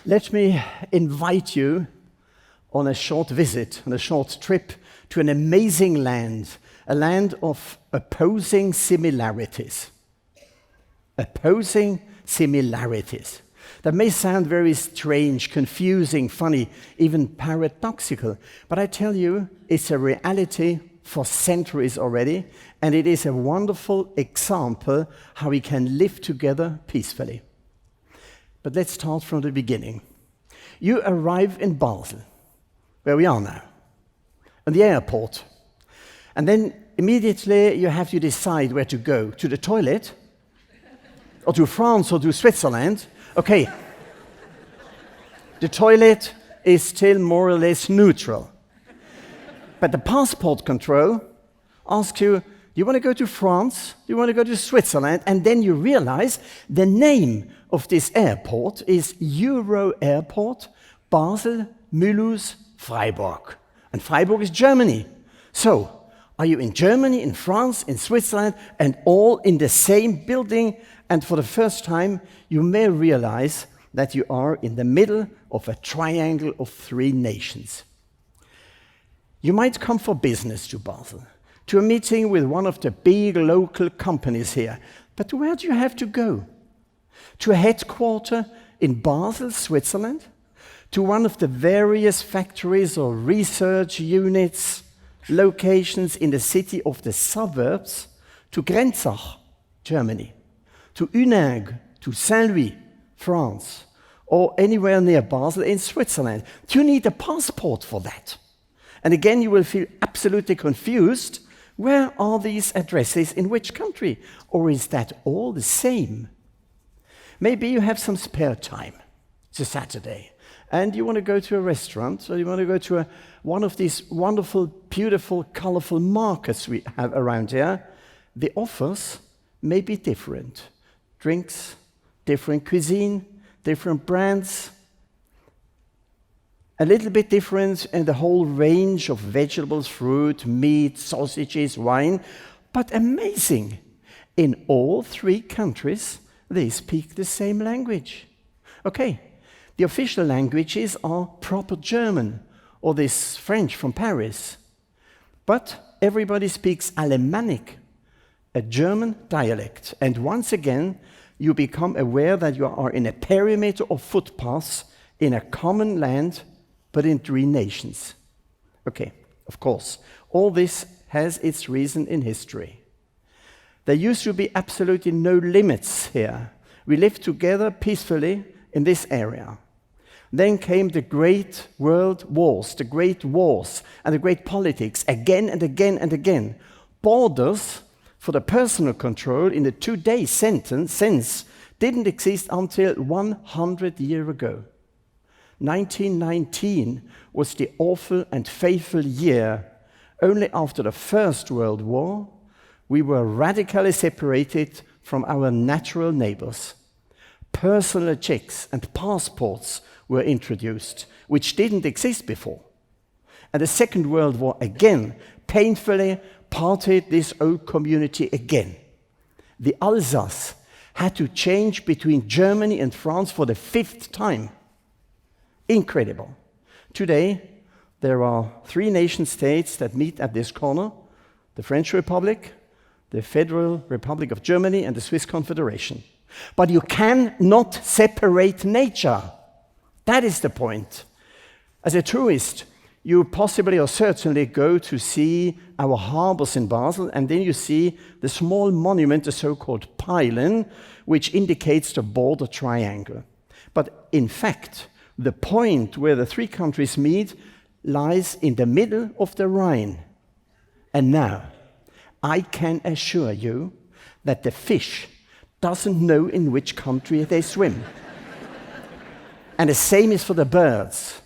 Let me invite you on a short visit, on a short trip to an amazing land, a land of opposing similarities. Opposing similarities. That may sound very strange, confusing, funny, even paradoxical, but I tell you, it's a reality for centuries already, and it is a wonderful example how we can live together peacefully. But let's start from the beginning. You arrive in Basel, where we are now, at the airport. And then immediately you have to decide where to go, to the toilet, or to France, or to Switzerland. Okay, the toilet is still more or less neutral. But the passport control asks you, do you want to go to France? Do you want to go to Switzerland? And then you realize the name of this airport is Euro Airport, Basel, Mulhouse, Freiburg. And Freiburg is Germany. So, are you in Germany, in France, in Switzerland, and all in the same building? And for the first time, you may realize that you are in the middle of a triangle of three nations. You might come for business to Basel, to a meeting with one of the big local companies here. But where do you have to go? To a headquarter in Basel, Switzerland? To one of the various factories or research units, locations in the city of the suburbs? To Grenzach, Germany? To Huningue, to Saint-Louis, France? Or anywhere near Basel in Switzerland? Do you need a passport for that? And again, you will feel absolutely confused. Where are these addresses in which country? Or is that all the same? Maybe you have some spare time. It's a Saturday. And you want to go to a restaurant, or you want to go to one of these wonderful, beautiful, colorful markets we have around here. The offers may be different. Drinks, different cuisine, different brands. A little bit different in the whole range of vegetables, fruit, meat, sausages, wine. But amazing, in all three countries, they speak the same language. Okay, the official languages are proper German, or this French from Paris. But everybody speaks Alemannic, a German dialect. And once again, you become aware that you are in a perimeter of footpaths in a common land, but in three nations. Okay, of course, all this has its reason in history. There used to be absolutely no limits here. We lived together peacefully in this area. Then came the great world wars, the great wars, and the great politics, again and again and again. Borders for the personal control in the 2-day sense didn't exist until 100 years ago. 1919 was the awful and fateful year. Only after the First World War, we were radically separated from our natural neighbors. Personal checks and passports were introduced, which didn't exist before. And the Second World War again painfully parted this old community again. The Alsace had to change between Germany and France for the 5th time. Incredible. Today, there are 3 nation-states that meet at this corner: the French Republic, the Federal Republic of Germany, and the Swiss Confederation. But you cannot separate nature. That is the point. As a tourist, you possibly or certainly go to see our harbors in Basel, and then you see the small monument, the so-called pylon, which indicates the border triangle. But in fact, the point where the 3 countries meet lies in the middle of the Rhine. And now, I can assure you that the fish doesn't know in which country they swim. And the same is for the birds.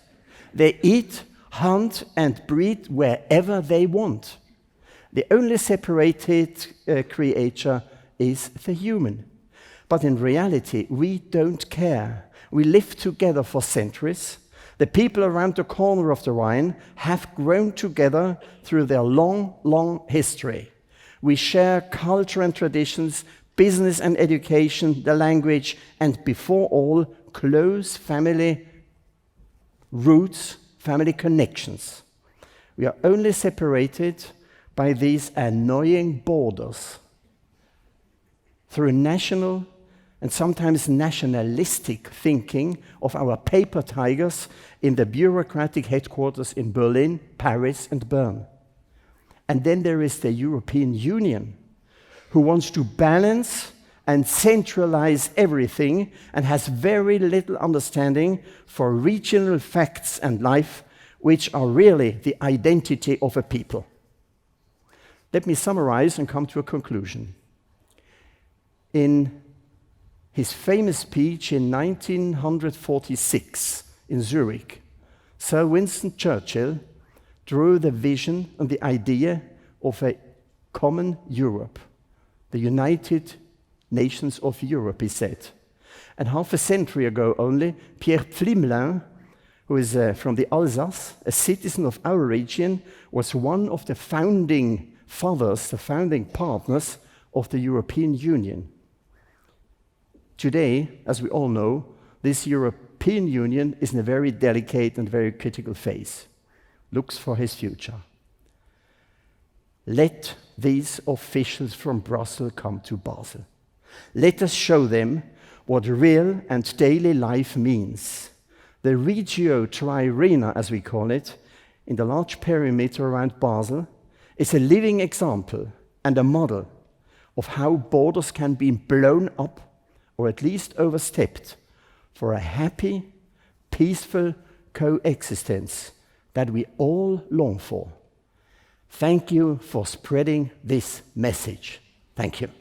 They eat, hunt, and breed wherever they want. The only separated creature is the human. But in reality, we don't care. We live together for centuries. The people around the corner of the Rhine have grown together through their long, long history. We share culture and traditions, business and education, the language, and before all, close family roots, family connections. We are only separated by these annoying borders through national and sometimes nationalistic thinking of our paper tigers in the bureaucratic headquarters in Berlin, Paris, and Bern. And then there is the European Union, who wants to balance and centralize everything and has very little understanding for regional facts and life, which are really the identity of a people. Let me summarize and come to a conclusion. In his famous speech in 1946 in Zurich, Sir Winston Churchill drew the vision and the idea of a common Europe, the United Nations of Europe, he said. And half a century ago only, Pierre Pflimlin, who is from the Alsace, a citizen of our region, was one of the founding fathers, the founding partners of the European Union. Today, as we all know, this European Union is in a very delicate and very critical phase. Looks for his future. Let these officials from Brussels come to Basel. Let us show them what real and daily life means. The Regio Trirema, as we call it, in the large perimeter around Basel, is a living example and a model of how borders can be blown up or at least overstepped for a happy, peaceful coexistence that we all long for. Thank you for spreading this message. Thank you.